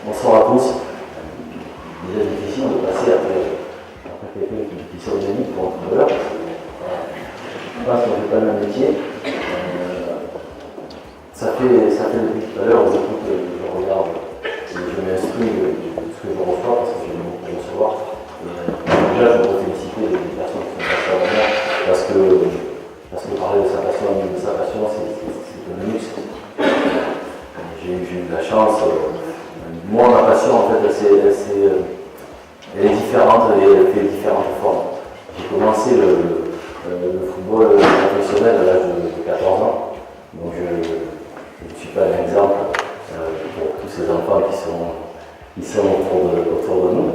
Bonsoir à tous. Déjà difficile de passer après quelqu'un qui s'organise pour un footballeur. Je pense qu'on ne fait pas le même métier. Ça fait depuis tout à l'heure, j'écoute, je regarde et je m'instruis de ce que je reçois parce que j'ai beaucoup à recevoir. Déjà, je voudrais féliciter les personnes qui sont passées avant moi parce que parler de sa passion, c'est un luxe. J'ai eu de la chance. Moi, ma passion, en fait, elle est différente et elle fait différentes formes. J'ai commencé le football professionnel à l'âge de 14 ans. Donc, je ne suis pas un exemple pour tous ces enfants qui sont autour de nous.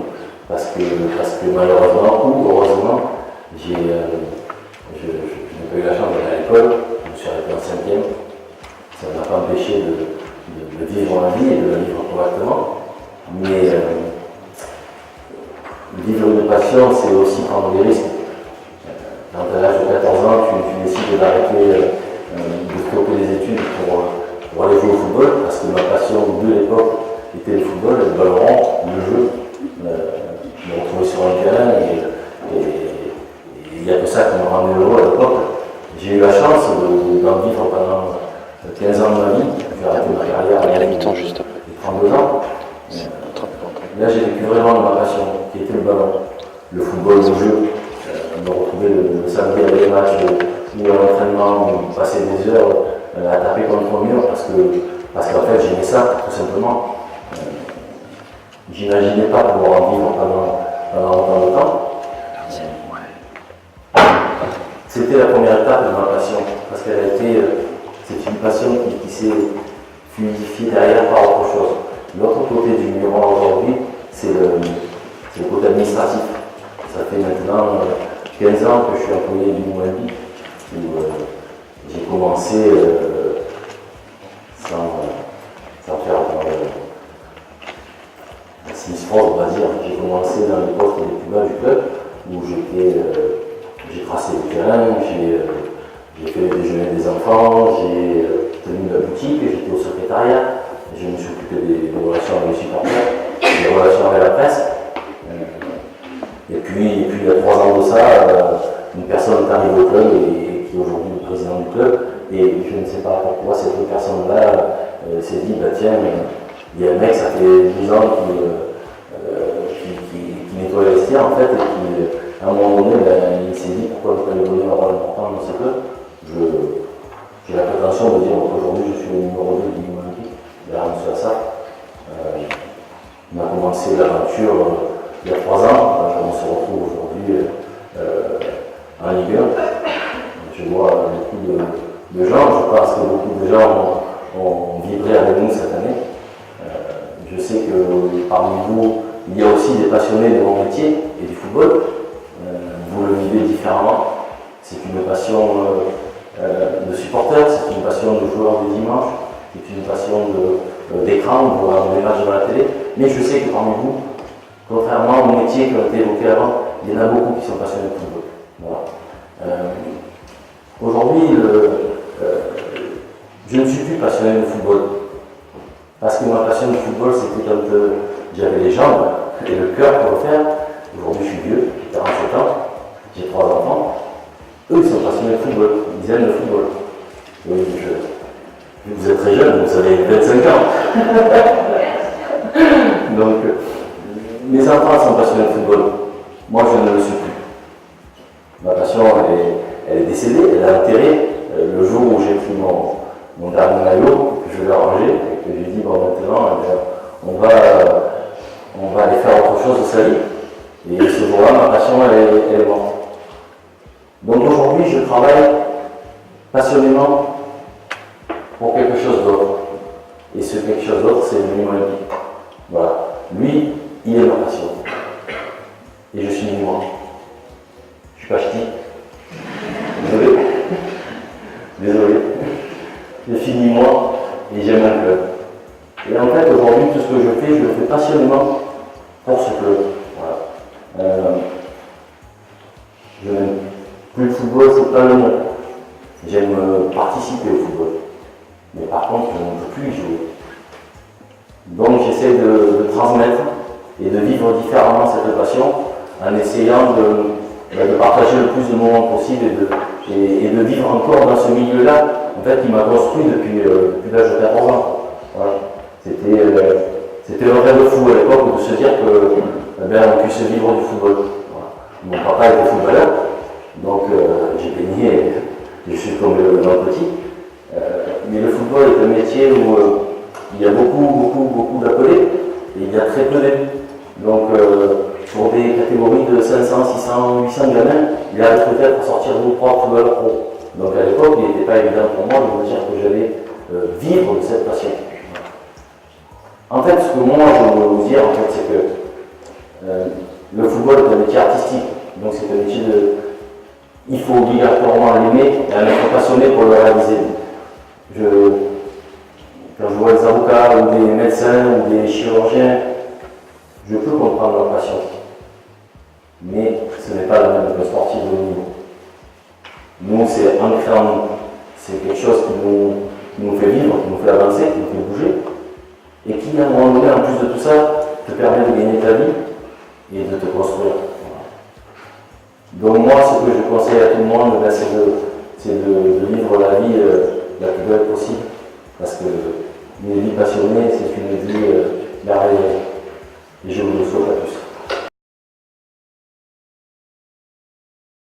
Parce que malheureusement ou heureusement, je n'ai pas eu la chance d'aller à l'école. Je me suis arrêté en 5e. Ça ne m'a pas empêché de vivre la vie et de la vivre correctement. Mais vivre une passion, c'est aussi prendre des risques. Quand à l'âge de 14 ans, tu décides d'arrêter de stopper les études pour aller jouer au football, parce que ma passion de l'époque était le football, le ballon rond, le jeu. Me retrouver sur un terrain et il n'y a que ça qui m'a rendu heureux à l'époque. J'ai eu la chance d'en vivre pendant 15 ans de ma vie. J'ai arrêté ma carrière à la mi-temps juste après. 32 ans. Là, j'ai vécu vraiment ma passion, qui était le ballon, le football, le jeu. Me retrouver le samedi avec les matchs ou à l'entraînement, passer des heures à taper contre le mur parce qu'en fait, j'aimais ça, tout simplement. J'imaginais pas pouvoir en vivre pendant autant de temps. C'était la première étape de ma passion, parce qu'elle a été, c'est une passion qui s'est fluidifiée derrière par autre chose. L'autre côté du miroir aujourd'hui, c'est le côté administratif. Ça fait maintenant 15 ans que je suis employé du Moulin-Bi, où j'ai commencé sans faire on va dire. J'ai commencé dans les postes les plus bas du club, où j'ai tracé le terrain, j'ai fait le déjeuner des enfants, j'ai tenu la boutique, j'étais au secrétariat, je me suis occupé des relations avec les supporters, des relations avec la presse. Et puis il y a 3 ans de ça, une personne est arrivée au club et qui est aujourd'hui le président du club, et je ne sais pas pourquoi cette personne-là s'est dit, bah tiens, il y a un mec, ça fait 10 ans qui nettoie les vestiaires en fait, et qui, à un moment donné, il s'est dit pourquoi ne pas lui donner un rôle important dans ce club. J'ai la prétention de dire qu'aujourd'hui je suis le numéro 2 du Olympique, derrière M. Assaf. On a commencé l'aventure il y a 3 ans, on se retrouve aujourd'hui en Ligue 1. Je vois beaucoup de gens, je pense que beaucoup de gens ont vibré avec nous cette année. Je sais que parmi vous, il y a aussi des passionnés de mon métier et du football. Vous le vivez différemment. C'est une passion de supporter, c'est une passion de joueur du dimanche, c'est une passion d'écran, de voir des matchs dans la télé. Mais je sais que parmi vous, contrairement au métier qui a été évoqué avant, il y en a beaucoup qui sont passionnés de football. Voilà. Aujourd'hui, je ne suis plus passionné de football. Parce que ma passion de football, c'était quand j'avais les jambes et le cœur pour le faire. Aujourd'hui, je suis vieux, j'ai 47 ans, j'ai 3 enfants. Eux, ils sont passionnés de football, ils aiment le football. Oui, vous êtes très jeune, vous avez 25 ans. Donc, mes enfants sont passionnés de football. Moi, je ne le suis plus. Ma passion, elle est décédée, elle est enterrée. Le jour où j'ai pris mon dernier maillot, que je l'ai rangé, et que j'ai dit, bon, maintenant, on va aller faire autre chose de sa vie. Et ce jour-là, ma passion, elle est morte. Donc aujourd'hui, je travaille passionnément pour quelque chose d'autre. Et ce quelque chose d'autre, c'est le Olympique. Voilà. Lui, il est ma passion. Et je suis moi. Je suis pas ch'ti. Désolé. Je suis moi et j'aime un club. Et en fait, aujourd'hui, tout ce que je le fais passionnément pour ce club. Voilà. Je n'aime plus le football, c'est pas le mot. J'aime participer au football. Mais par contre, je ne peux plus y jouer. Donc j'essaie de transmettre et de vivre différemment cette passion en essayant de partager le plus de moments possible et de vivre encore dans ce milieu-là, en fait, qui m'a construit depuis l'âge de 14 ans. Voilà. C'était un rêve fou à l'époque de se dire qu'on puisse vivre du football. Voilà. Mon papa était footballeur, donc j'ai baigné, je suis tombé dans le petit. Mais le football est un métier où il y a beaucoup d'appelés et il y a très peu d'élus. Donc pour des catégories de 500, 600, 800 gamins, il arrive peut-être à sortir 2 ou 3 footballeurs pro. Donc à l'époque, il n'était pas évident pour moi de me dire que j'allais vivre de cette passion. En fait, ce que moi je veux vous dire, en fait, c'est que le football est un métier artistique. Donc c'est un métier il faut obligatoirement l'aimer et en être passionné pour le réaliser. Quand je vois des avocats ou des médecins ou des chirurgiens, je peux comprendre leur passion. Mais ce n'est pas le même que le sportif de haut niveau. Nous, c'est ancré en nous. C'est quelque chose qui nous fait vivre, qui nous fait avancer, qui nous fait bouger, et qui, à un moment donné, en plus de tout ça, te permet de gagner ta vie et de te construire. Donc moi, ce que je conseille à tout le monde, c'est de vivre la vie la plus belle possible, parce qu'une vie passionnée, c'est une vie merveilleuse. Et je vous le souhaite à tous.